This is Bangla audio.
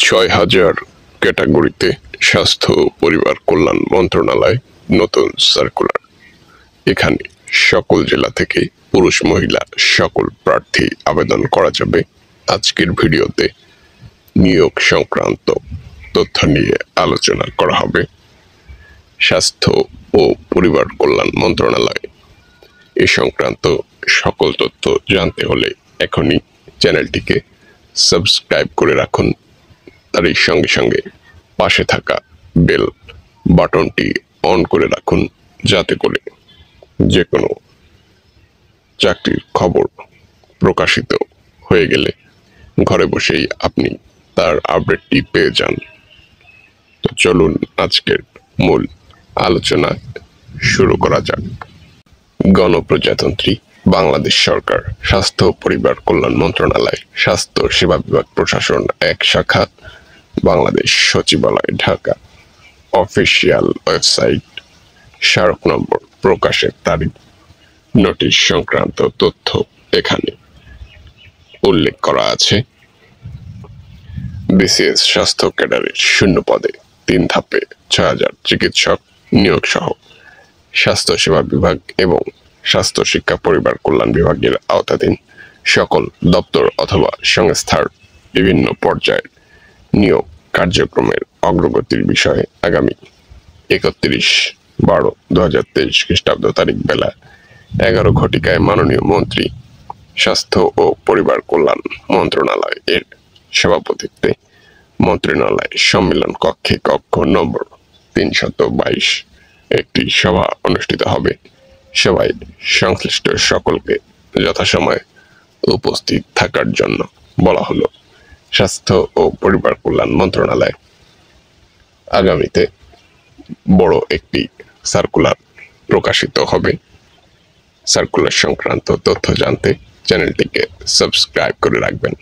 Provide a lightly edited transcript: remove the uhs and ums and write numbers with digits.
৬,০০০ ক্যাটাগরিতে স্বাস্থ্য ও পরিবার কল্যাণ মন্ত্রণালয় নতুন সার্কুলার। এখানে সকল জেলা থেকে পুরুষ মহিলা সকল প্রার্থী আবেদন করা যাবে। আজকের ভিডিওতে নিয়োগ সংক্রান্ত তথ্য নিয়ে আলোচনা করা হবে। স্বাস্থ্য ও পরিবার কল্যাণ মন্ত্রণালয় এ সংক্রান্ত সকল তথ্য জানতে হলে এখনই চ্যানেলটিকে সাবস্ক্রাইব করে রাখুন। তার সঙ্গে সঙ্গে পাশে থাকা বেল বাটনটি অন করে রাখুন, যাতে করে যে কোনো চাকরির খবর প্রকাশিত হয়ে গেলে ঘরে বসেই আপনি তার আপডেটটি পেয়ে যান। তো চলুন আজকের মূল আলোচনা শুরু করা যাক। গণপ্রজাতন্ত্রী বাংলাদেশ সরকার স্বাস্থ্য ও পরিবার কল্যাণ মন্ত্রণালয় স্বাস্থ্য সেবা বিভাগ প্রশাসন এক শাখা, বাংলাদেশ সচিবালয়, ঢাকা। অফিসিয়াল ওয়েবসাইট, স্মারক নম্বর, প্রকাশের তারিখ, নোটিশ সংক্রান্ত তথ্য এখানে উল্লেখ করা আছে। বিসিএস স্বাস্থ্য ক্যাডারের শূন্য পদে 3 ধাপে 6,000 চিকিৎসক নিয়োগ সহ স্বাস্থ্য সেবা বিভাগ এবং স্বাস্থ্য শিক্ষা পরিবার কল্যাণ বিভাগের আওতাধীন সকল দপ্তর অথবা সংস্থার বিভিন্ন পর্যায়ের নিয়োগ কার্যক্রমের অগ্রগতির বিষয়ে আগামী 31/12/2023 খ্রিস্টাব্দ তারিখ বেলা 11 ঘটিকায় মাননীয় মন্ত্রী স্বাস্থ্য ও পরিবার কল্যাণ মন্ত্রণালয় এর সভাপতিত্বে মন্ত্রণালয় সম্মেলন কক্ষে কক্ষ নম্বর 322 একটি সভা অনুষ্ঠিত হবে। সভায় সংশ্লিষ্ট সকলকে যথাসময়ে উপস্থিত থাকার জন্য বলা হলো। স্বাস্থ্য ও পরিবার কল্যাণ মন্ত্রণালয় আগামীতে বড় একটি সার্কুলার প্রকাশিত হবে। সার্কুলার সংক্রান্ত তথ্য জানতে চ্যানেলটিকে সাবস্ক্রাইব করে রাখবেন।